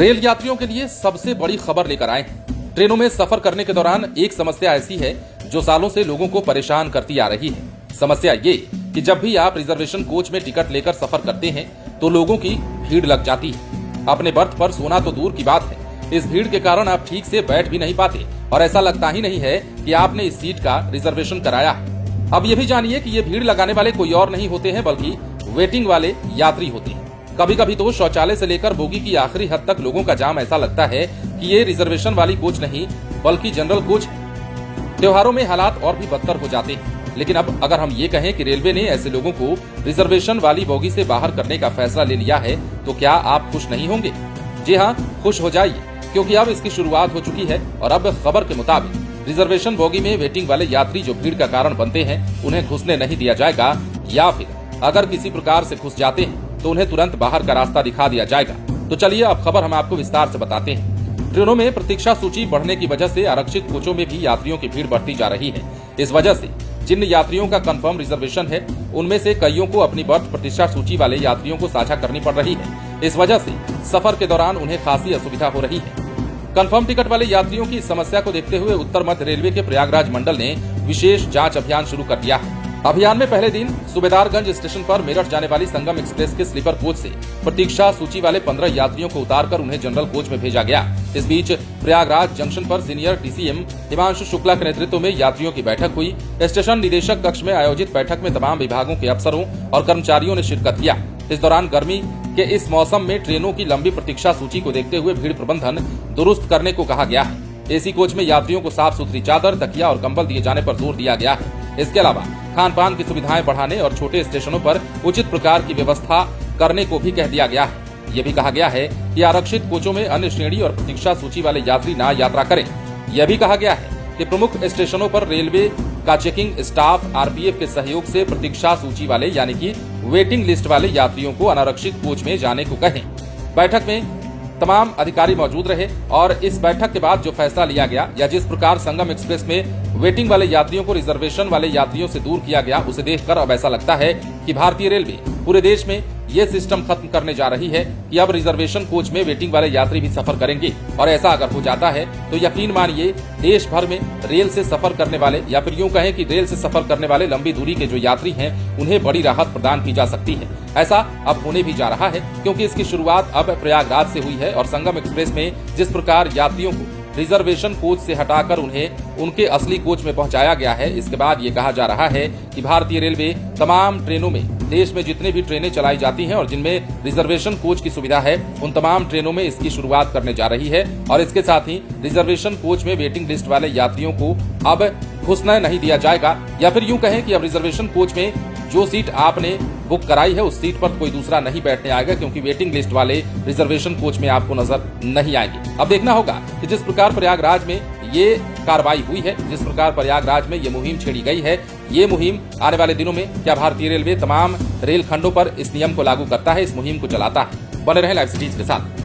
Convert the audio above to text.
Rail यात्रियों के लिए सबसे बड़ी खबर लेकर आए हैं। ट्रेनों में सफर करने के दौरान एक समस्या ऐसी है जो सालों से लोगों को परेशान करती आ रही है। समस्या ये कि जब भी आप रिजर्वेशन कोच में टिकट लेकर सफर करते हैं तो लोगों की भीड़ लग जाती है। अपने बर्थ पर सोना तो दूर की बात है, इस भीड़ के कारण आप ठीक से बैठ भी नहीं पाते और ऐसा लगता ही नहीं है कि आपने इस सीट का रिजर्वेशन कराया है। अब ये भी जानिए कि ये भीड़ लगाने वाले कोई और नहीं होते हैं बल्कि वेटिंग वाले यात्री होते हैं। कभी कभी तो शौचालय से लेकर बोगी की आखिरी हद तक लोगों का जाम ऐसा लगता है कि ये रिजर्वेशन वाली कोच नहीं बल्कि जनरल कोच है। त्योहारों में हालात और भी बदतर हो जाते हैं, लेकिन अब अगर हम ये कहें कि रेलवे ने ऐसे लोगों को रिजर्वेशन वाली बोगी से बाहर करने का फैसला ले लिया है तो क्या आप खुश नहीं होंगे? जी हाँ, खुश हो जाइए, क्योंकि अब इसकी शुरुआत हो चुकी है और अब खबर के मुताबिक रिजर्वेशन बोगी में वेटिंग वाले यात्री जो भीड़ का कारण बनते हैं उन्हें घुसने नहीं दिया जाएगा, या फिर अगर किसी प्रकार से घुस जाते हैं तो उन्हें तुरंत बाहर का रास्ता दिखा दिया जाएगा। तो चलिए अब खबर हम आपको विस्तार से बताते हैं। ट्रेनों में प्रतीक्षा सूची बढ़ने की वजह से आरक्षित कोचों में भी यात्रियों की भीड़ बढ़ती जा रही है। इस वजह से जिन यात्रियों का कंफर्म रिजर्वेशन है उनमें से कईयों को अपनी बर्थ प्रतीक्षा सूची वाले यात्रियों को साझा करनी पड़ रही है। इस वजह से सफर के दौरान उन्हें खासी असुविधा हो रही है। कंफर्म टिकट वाले यात्रियों की इस समस्या को देखते हुए उत्तर मध्य रेलवे के प्रयागराज मंडल ने विशेष जांच अभियान शुरू कर दिया है। अभियान में पहले दिन सुबेदारगंज स्टेशन पर मेरठ जाने वाली संगम एक्सप्रेस के स्लीपर कोच से प्रतीक्षा सूची वाले 15 यात्रियों को उतारकर उन्हें जनरल कोच में भेजा गया। इस बीच प्रयागराज जंक्शन पर सीनियर डीसीएम हिमांशु शुक्ला के नेतृत्व में यात्रियों की बैठक हुई। स्टेशन निदेशक कक्ष में आयोजित बैठक में तमाम विभागों के अफसरों और कर्मचारियों ने शिरकत किया। इस दौरान गर्मी के इस मौसम में ट्रेनों की लंबी प्रतीक्षा सूची को देखते हुए भीड़ प्रबंधन दुरुस्त करने को कहा गया है। एसी कोच में यात्रियों को साफ सुथरी चादर, तकिया और कंबल दिए जाने पर जोर दिया गया है। इसके अलावा खान पान की सुविधाएं बढ़ाने और छोटे स्टेशनों पर उचित प्रकार की व्यवस्था करने को भी कह दिया गया है। ये भी कहा गया है कि आरक्षित कोचों में अन्य श्रेणी और प्रतीक्षा सूची वाले यात्री न यात्रा करें। यह भी कहा गया है कि प्रमुख स्टेशनों पर रेलवे का चेकिंग स्टाफ आरपीएफ के सहयोग से प्रतीक्षा सूची वाले यानी कि वेटिंग लिस्ट वाले यात्रियों को अनारक्षित कोच में जाने को कहें। बैठक में तमाम अधिकारी मौजूद रहे और इस बैठक के बाद जो फैसला लिया गया या जिस प्रकार संगम एक्सप्रेस में वेटिंग वाले यात्रियों को रिजर्वेशन वाले यात्रियों से दूर किया गया, उसे देखकर अब ऐसा लगता है कि भारतीय रेलवे पूरे देश में ये सिस्टम खत्म करने जा रही है कि अब रिजर्वेशन कोच में वेटिंग वाले यात्री भी सफर करेंगे। और ऐसा अगर हो जाता है तो यकीन मानिए देश भर में रेल से सफर करने वाले या फिर यूं कहें कि रेल से सफर करने वाले लंबी दूरी के जो यात्री हैं उन्हें बड़ी राहत प्रदान की जा सकती है। ऐसा अब होने भी जा रहा है क्योंकि इसकी शुरुआत अब प्रयागराज से हुई है और संगम एक्सप्रेस में जिस प्रकार यात्रियों को रिजर्वेशन कोच से हटाकर उन्हें उनके असली कोच में पहुंचाया गया है, इसके बाद ये कहा जा रहा है कि भारतीय रेलवे तमाम ट्रेनों में देश में जितने भी ट्रेनें चलाई जाती हैं और जिनमें रिजर्वेशन कोच की सुविधा है उन तमाम ट्रेनों में इसकी शुरुआत करने जा रही है। और इसके साथ ही रिजर्वेशन कोच में वेटिंग लिस्ट वाले यात्रियों को अब घुसने नहीं दिया जाएगा, या फिर यूं कहें कि अब रिजर्वेशन कोच में जो सीट आपने बुक कराई है उस सीट पर कोई दूसरा नहीं बैठने आएगा, क्योंकि वेटिंग लिस्ट वाले रिजर्वेशन कोच में आपको नजर नहीं आएंगे। अब देखना होगा कि जिस प्रकार प्रयागराज में ये कार्रवाई हुई है, जिस प्रकार प्रयागराज में ये मुहिम छेड़ी गई है, ये मुहिम आने वाले दिनों में क्या भारतीय रेलवे तमाम रेल खंडों पर इस नियम को लागू करता है, इस मुहिम को चलाता है। बने रहें लाइव सिटीज के साथ।